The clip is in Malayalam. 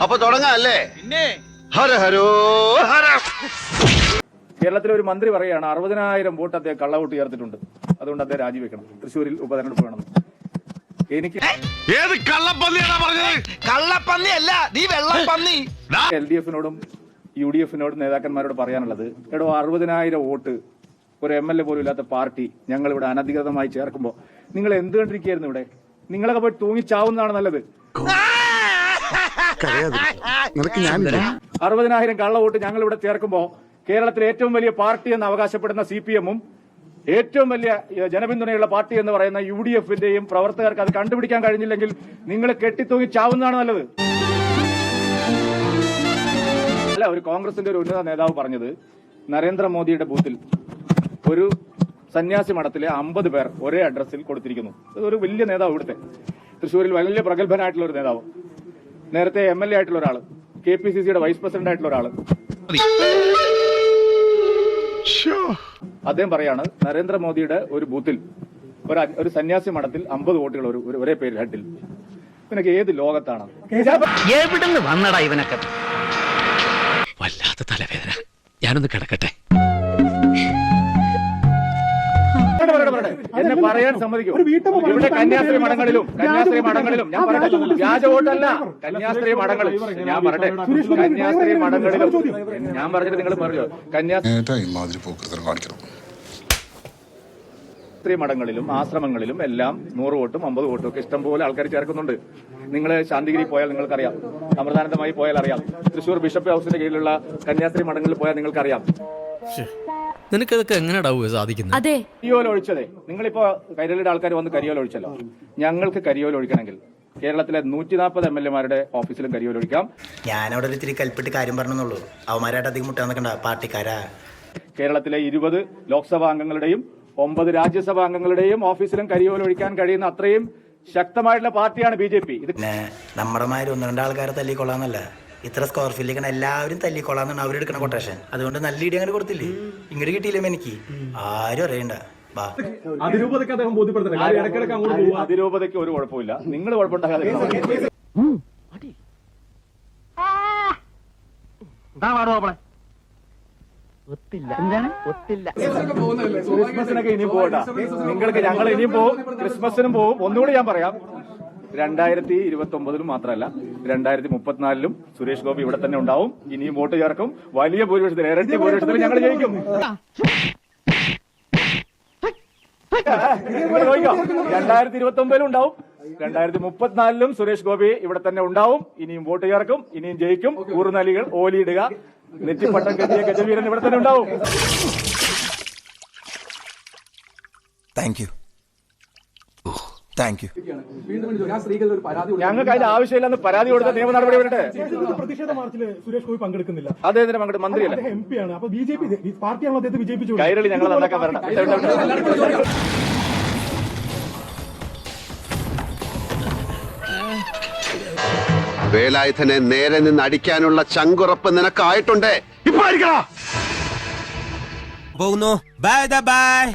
അപ്പൊ തുടങ്ങാല്ലേ? ഹര ഹരോ ഹര. കേരളത്തിലെ ഒരു മന്ത്രി പറയുകയാണ് 60,000 വോട്ട് അദ്ദേഹം കള്ളവോട്ട് ചേർത്തിട്ടുണ്ട്, അതുകൊണ്ട് അദ്ദേഹം രാജിവെക്കണം, തൃശ്ശൂരിൽ ഉപതെരഞ്ഞെടുപ്പ് വേണം. എനിക്ക് ഏത് കള്ളപ്പന്നിയാണോ പറഞ്ഞത്? കള്ളപ്പന്നിയല്ല, നീ വെള്ളപ്പന്നി. LDF-നോടും UDF നേതാക്കന്മാരോട് പറയാനുള്ളത്, എടോ 60,000 വോട്ട് ഒരു MLA പോലും ഇല്ലാത്ത പാർട്ടി ഞങ്ങൾ ഇവിടെ അനധികൃതമായി ചേർക്കുമ്പോൾ നിങ്ങൾ എന്ത് കണ്ടിരിക്കുകയായിരുന്നു? ഇവിടെ നിങ്ങളൊക്കെ പോയി തൂങ്ങിച്ചാവുന്നതാണ് നല്ലത്. 60,000 കള്ള വോട്ട് ഞങ്ങൾ ഇവിടെ ചേർക്കുമ്പോൾ കേരളത്തിലെ ഏറ്റവും വലിയ പാർട്ടി എന്ന് അവകാശപ്പെടുന്ന CPM-ഉം ഏറ്റവും വലിയ ജനപിന്തുണയുള്ള പാർട്ടി എന്ന് പറയുന്ന UDF-ന്റെയും പ്രവർത്തകർക്ക് അത് കണ്ടുപിടിക്കാൻ കഴിഞ്ഞില്ലെങ്കിൽ നിങ്ങൾ കെട്ടിത്തൂങ്ങി ചാവുന്നതാണ് നല്ലത്. അല്ല, ഒരു കോൺഗ്രസിന്റെ ഒരു ഉന്നത നേതാവ് പറഞ്ഞത്, നരേന്ദ്രമോദിയുടെ ബൂത്തിൽ ഒരു സന്യാസി മഠത്തിലെ 50 പേർ ഒരേ അഡ്രസ്സിൽ കൊടുത്തിരിക്കുന്നു. ഒരു വലിയ നേതാവ്, ഇവിടുത്തെ തൃശ്ശൂരിൽ വലിയ പ്രഗത്ഭനായിട്ടുള്ള ഒരു നേതാവ്, നേരത്തെ MLA ആയിട്ടുള്ള ഒരാള്, KPCC-യുടെ വൈസ് പ്രസിഡന്റ് ആയിട്ടുള്ള ഒരാള്, അദ്ദേഹം പറയാണ് നരേന്ദ്രമോദിയുടെ ഒരു ബൂത്തിൽ ഒരു സന്യാസി മഠത്തിൽ 50 വോട്ടുകൾ ഒരേ പേര് ഹെഡിൽ. ഇവനൊക്കെ ഏത് ലോകത്താണ്? എവിടുന്ന് വന്നടാ ഇവനൊക്കെ? വല്ലാത്ത തലവേദന, ഞാനൊന്ന് കിടക്കട്ടെ. എന്നെ പറയാൻ സമ്മതിക്കും. ഇവിടെ കന്യാസ്ത്രീ മഠങ്ങളിലും ഞാൻ പറയട്ടെ, വ്യാജ വോട്ടല്ല, കന്യാസ്ത്രീ മഠങ്ങളിൽ ഞാൻ പറയട്ടെ, കന്യാസ്ത്രീ മഠങ്ങളിലും ഞാൻ പറഞ്ഞിട്ട് നിങ്ങൾ പറഞ്ഞോ, കന്യാസ്ത്രീ മഠങ്ങളിലും ആശ്രമങ്ങളിലും എല്ലാം 100 വോട്ടും 50 വോട്ടും ഒക്കെ ഇഷ്ടംപോലെ ആൾക്കാർ ചേർക്കുന്നുണ്ട്. നിങ്ങൾ ശാന്തിഗിരി പോയാൽ നിങ്ങൾക്കറിയാം, അമൃതാനന്ദമായി പോയാൽ അറിയാം, തൃശൂർ ബിഷപ്പ് ഹൗസിന്റെ കീഴിലുള്ള കന്യാസ്ത്രീ മഠങ്ങളിൽ പോയാൽ നിങ്ങൾക്കറിയാം. നിനക്കതൊക്കെ എങ്ങനെയാ സാധിക്കുന്നത്? അതെ, കരിയോല ഒഴിച്ചതേ, നിങ്ങളിപ്പോ കൈരളിയുടെ ആൾക്കാർ വന്ന് കരിയോല ഒഴിച്ചല്ലോ. ഞങ്ങൾക്ക് കരിയോല ഒഴിക്കണമെങ്കിൽ കേരളത്തിലെ 140 MLA-മാരുടെ ഓഫീസിലും കരിയോല ഒഴിക്കാം. ഞാനവിടെ ഒരു ഇത്തിരി കൽപ്പിട്ട് കാര്യം പറഞ്ഞെന്നുള്ളൂ, അവന്മാരായിട്ട് അധികം മുട്ടാൻ നിൽക്കണ്ട, പാർട്ടിക്കാരാ. കേരളത്തിലെ 20 ലോക്സഭാ അംഗങ്ങളുടെയും 9 രാജ്യസഭാ അംഗങ്ങളുടെയും ഓഫീസിലും കരിയോല ഒഴിക്കാൻ കഴിയുന്ന അത്രയും ശക്തമായിട്ടുള്ള പാർട്ടിയാണ് BJP. പിന്നെ നമ്മുടെ മാതിരി 1-2 ആൾക്കാരെ തല്ലിക്കൊള്ളാന്നല്ല, ഇത്ര സ്ക്വയർ ഫീറ്റിലേക്കാണ് എല്ലാവരും തല്ലിക്കൊള്ളാന്നാണ് അവരെടുക്കണ കൊട്ടേഷൻ. അതുകൊണ്ട് നല്ല ഇടി അങ്ങനെ കൊടുത്തില്ലേ, ഇങ്ങോട്ട് കിട്ടിയില്ലേ എനിക്ക് ആരും അറിയണ്ട. അതിരൂപതയ്ക്ക് ഒരു കുഴപ്പമില്ല, നിങ്ങൾ കുഴപ്പമുണ്ടാകാതെ. ക്രിസ്മസിനൊക്കെ ഇനിയും പോകണ്ട നിങ്ങൾക്ക്, ഞങ്ങൾ ഇനിയും പോകും, ക്രിസ്മസിനും പോകും. ഒന്നുകൂടി ഞാൻ പറയാം, 2029 മാത്രമല്ല 2034 സുരേഷ് ഗോപി ഇവിടെ തന്നെ ഉണ്ടാവും. ഇനിയും വോട്ട് ചേർക്കും, വലിയ ഭൂരിപക്ഷത്തിൽ, ഇരട്ടി ഭൂരിപക്ഷത്തിൽ ഞങ്ങൾ ജയിക്കും. 2029 ഉണ്ടാവും, 2034 സുരേഷ് ഗോപി ഇവിടെ തന്നെ ഉണ്ടാവും. ഇനിയും വോട്ട് ചേർക്കും, ഇനിയും ജയിക്കും. ഊർനലികൾ ഓലിയിടുക, നെറ്റിപ്പട്ടം കെട്ടിയ ഗജവീരൻ ഇവിടെ തന്നെ ഉണ്ടാവും. ഞങ്ങൾക്ക് അതിന്റെ ആവശ്യമില്ലെന്ന് പരാതി കൊടുത്ത നിയമ നടപടി വരട്ടെ. പ്രതിഷേധ മാർച്ചിൽ സുരേഷ് ഗോപി പങ്കെടുക്കുന്നില്ല, അദ്ദേഹത്തിന് പങ്കെടുത്ത് മന്ത്രിയല്ല, MP-യാണ്. അപ്പൊ BJP പാർട്ടിയാണോ അദ്ദേഹത്തെ വിജയിപ്പിച്ചു? കൈരളി ഞങ്ങൾ നന്നാക്കാൻ വരണം. വേലായുധനെ നേരെ നിന്ന് അടിക്കാനുള്ള ചങ്കുറപ്പ് നിനക്കായിട്ടുണ്ടേ. ഇപ്പൊ അടിക്കടാ. പോകുന്നു. Bye bye.